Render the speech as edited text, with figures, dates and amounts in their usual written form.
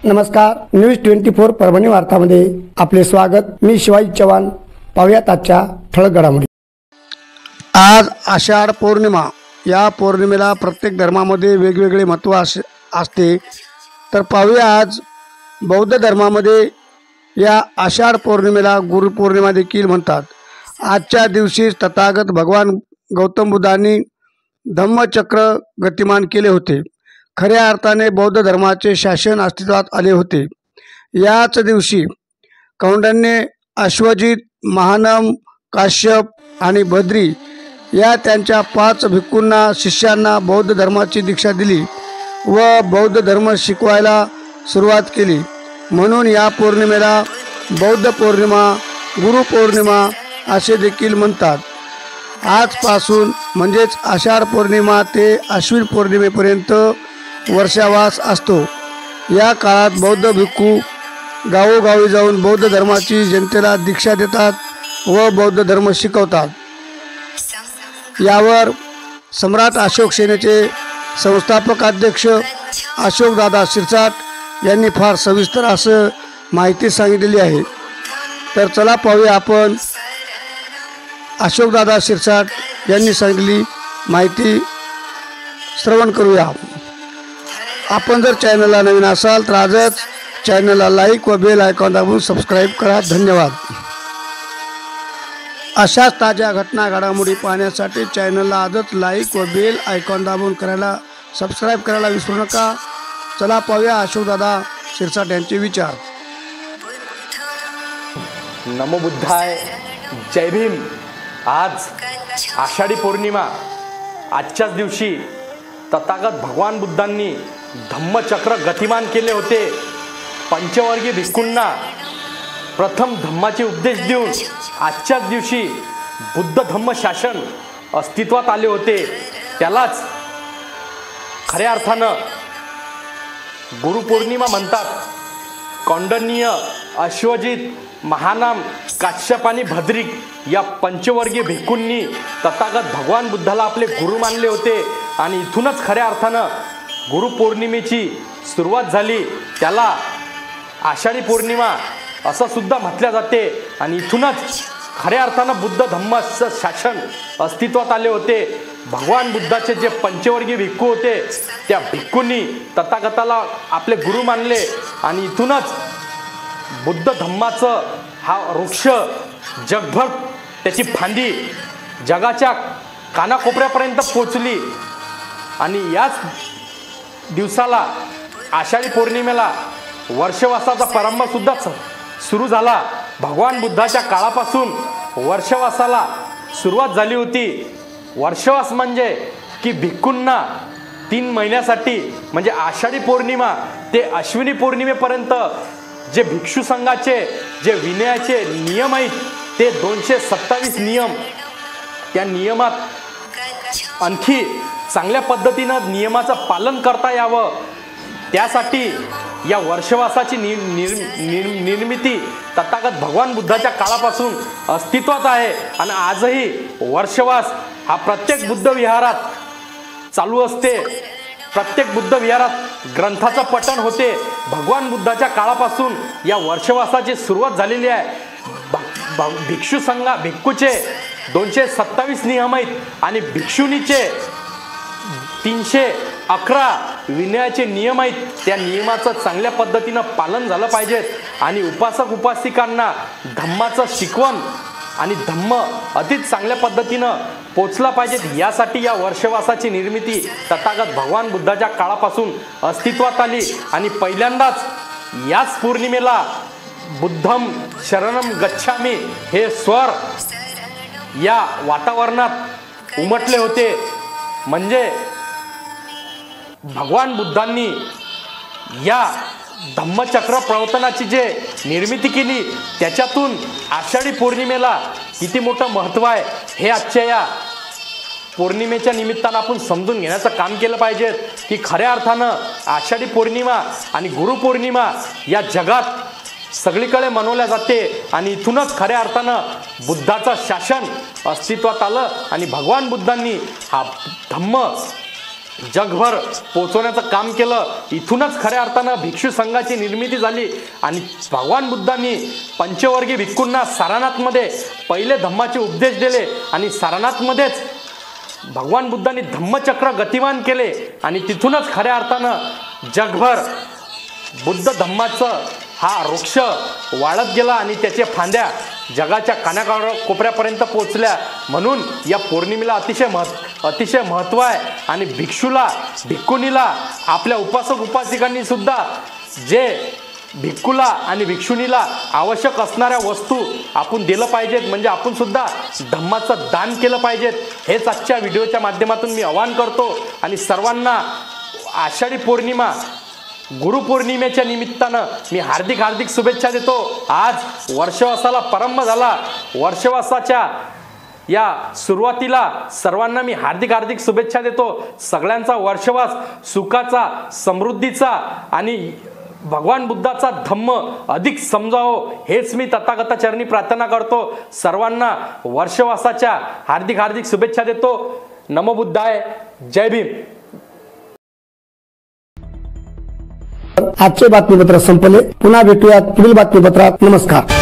नमस्कार, न्यूज 24 परभणी वार्तामध्ये आपले स्वागत। मी शिवाजी चव्हाण। पाहूयात आजच्या ठळक घडामोडी। आज आषाढ पौर्णिमा। या पौर्णिमेला प्रत्येक धर्मामध्ये वेगवेगळे महत्त्व असते। तर पाहूया आज बौद्ध धर्मामध्ये या आषाढ पौर्णिमेला गुरुपौर्णिमा देखील म्हणतात। आजच्या दिवशी तथागत भगवान गौतम बुद्धांनी धम्मचक्र गतिमान केले होते। खऱ्या अर्थाने बौद्ध धर्माचे शासन अस्तित्वात आले होते। याच दिवशी कौंडिन्य, अश्वजित, महानम, काश्यप आणि बद्री या त्यांच्या 5 भिक्खूंना शिष्यांना बौद्ध धर्माची दीक्षा दिली व बौद्ध धर्म शिकवायला सुरुवात केली। म्हणून या पौर्णिमेला बौद्ध पौर्णिमा, गुरुपौर्णिमा असे देखील म्हणतात। आजपासून म्हणजेच आषाढ पौर्णिमा ते अश्विन पौर्णिमेपर्यंत वर्षावास असतो। या काळात बौद्ध भिक्खू गावोगावी जाऊन बौद्ध धर्माची जनतेला दीक्षा देतात व बौद्ध धर्म शिकवतात। यावर सम्राट अशोक सेनेचे संस्थापक अध्यक्ष अशोकदादा शिरसाट यांनी फार सविस्तर असं माहिती सांगितलेली आहे। तर चला पाहूया आपण अशोकदादा शिरसाट यांनी सांगितलेली माहिती श्रवण करूया। आपण जर चॅनलला नवीन असाल तर आजच चॅनलला लाईक व बेल आयकॉन दाबून सबस्क्राईब करा। धन्यवाद। अशाच ताज्या घटना घडामोडी पाहण्यासाठी चॅनलला आजच लाईक व बेल आयकॉन दाबून सबस्क्राईब करायला विसरू नका। चला पाहूया अशोकदादा शिरसाट यांचे विचार। नमो बुद्धाय, जय भीम। आज आषाढी पौर्णिमा। आजच्याच दिवशी तथागत भगवान बुद्धांनी धम्मचक्र गतिमान केले होते। पंचवर्गीय भिक्खूंना प्रथम धम्माचे उपदेश देऊन आजच्याच दिवशी बुद्ध धम्म शासन अस्तित्वात आले होते। त्यालाच खऱ्या अर्थानं गुरुपौर्णिमा म्हणतात। कौंडिन्य, अश्वजित, महानाम, काश्यप आणि भद्रिक या पंचवर्गीय भिक्खूंनी तथागत भगवान बुद्धाला आपले गुरु मानले होते आणि इथूनच खऱ्या अर्थानं गुरुपौर्णिमेची सुरुवात झाली। त्याला आषाढी पौर्णिमा असं सुद्धा म्हटले जाते आणि इथूनच खऱ्या अर्थानं बुद्ध धम्माचं शासन अस्तित्वात आले होते। भगवान बुद्धाचे जे पंचवर्गीय भिक्खू होते त्या भिक्खूंनी तथागताला आपले गुरु मानले आणि इथूनच बुद्ध धम्माचं हा वृक्ष जगभर त्याची फांदी जगाच्या कानाकोपऱ्यापर्यंत पोचली आणि याच दिवसाला आषाढी पौर्णिमेला वर्षवासाचा प्रारंभ सुद्धा सुरू झाला। भगवान बुद्धाच्या काळापासून वर्षवासाला सुरुवात झाली होती। वर्षवास म्हणजे की भिक्खूंना 3 महिन्यासाठी म्हणजे आषाढी पौर्णिमा ते अश्विनी पौर्णिमेपर्यंत जे भिक्षू संघाचे जे विनयाचे नियम आहेत ते 227 नियम, त्या नियमात आणखी चांगल्या पद्धतीनं नियमाचं पालन करता यावं त्यासाठी या वर्षवासाची निर्मिती तथागत भगवान बुद्धाच्या काळापासून अस्तित्वात आहे आणि आजही वर्षवास हा प्रत्येक बुद्ध विहारात चालू असते। प्रत्येक बुद्ध विहारात ग्रंथाचं पठण होते। भगवान बुद्धाच्या काळापासून या वर्षवासाची सुरुवात झालेली आहे। भिक्खूचे 227 नियम आहेत आणि भिक्षुणीचे 311 विनयाचे नियम आहेत। त्या नियमाचं चांगल्या पद्धतीनं पालन झालं पाहिजे आणि उपासक उपासिकांना धम्माचं शिकवण आणि धम्म अधिक चांगल्या पद्धतीनं पोचला पाहिजे। यासाठी या वर्षवासाची निर्मिती तथागत भगवान बुद्धाच्या काळापासून अस्तित्वात आली आणि पहिल्यांदाच याच पौर्णिमेला बुद्धम शरणम गच्छामी हे स्वर या वातावरणात उमटले होते। म्हणजे भगवान बुद्धांनी या धम्मचक्र प्रवर्तनाची जे निर्मिती केली त्याच्यातून आषाढी पौर्णिमेला किती मोठं महत्त्व आहे हे आजच्या या पौर्णिमेच्या निमित्तानं आपण समजून घेण्याचं काम केलं पाहिजे की खऱ्या अर्थानं आषाढी पौर्णिमा आणि गुरुपौर्णिमा या जगात सगळीकडे मनवल्या जाते आणि इथूनच खऱ्या अर्थानं बुद्धाचं शासन अस्तित्वात आलं आणि भगवान बुद्धांनी हा धम्म जगभर पोचवण्याचं काम केलं. इथूनच खऱ्या अर्थानं भिक्षू संघाची निर्मिती झाली आणि भगवान बुद्धांनी पंचवर्गीय भिक्खूंना सारनाथमध्ये पहिले धम्माचे उपदेश दिले आणि सारनाथमध्येच भगवान बुद्धांनी धम्मचक्र गतिमान केले आणि तिथूनच खऱ्या अर्थानं जगभर बुद्ध धम्माचं हा वृक्ष वाढत गेला आणि त्याच्या फांद्या जगाच्या कानाकोपऱ्यापर्यंत पोहोचल्या. म्हणून या पौर्णिमेला अतिशय महत्त्व आहे आणि भिक्खुनीला आपल्या उपासक उपासिकांनी सुद्धा जे भिक्खूला आणि भिक्षुणीला आवश्यक असणाऱ्या वस्तू आपण दिलं पाहिजेत, म्हणजे आपण सुद्धा धम्माचं दान केलं पाहिजेत. हेच आजच्या व्हिडिओच्या माध्यमातून मी आवाहन करतो आणि सर्वांना आषाढी पौर्णिमा गुरुपौर्णिमेच्या निमित्तानं मी हार्दिक शुभेच्छा देतो. आज वर्षवासाला प्रारंभ झाला. वर्षवासाच्या या सुरुवातीला सर्वांना मी हार्दिक शुभेच्छा देतो. सगळ्यांचा वर्षवास सुखाचा, समृद्धीचा आणि भगवान बुद्धाचा धम्म अधिक समजावो हेच मी तथागताचरणी प्रार्थना करतो. सर्वांना वर्षवासाच्या हार्दिक शुभेच्छा देतो. नमो बुद्धाय. जय भीम. आजचे बातमीपत्र संपले. पुन्हा भेटूयात पुढील बातमीपत्रात. नमस्कार.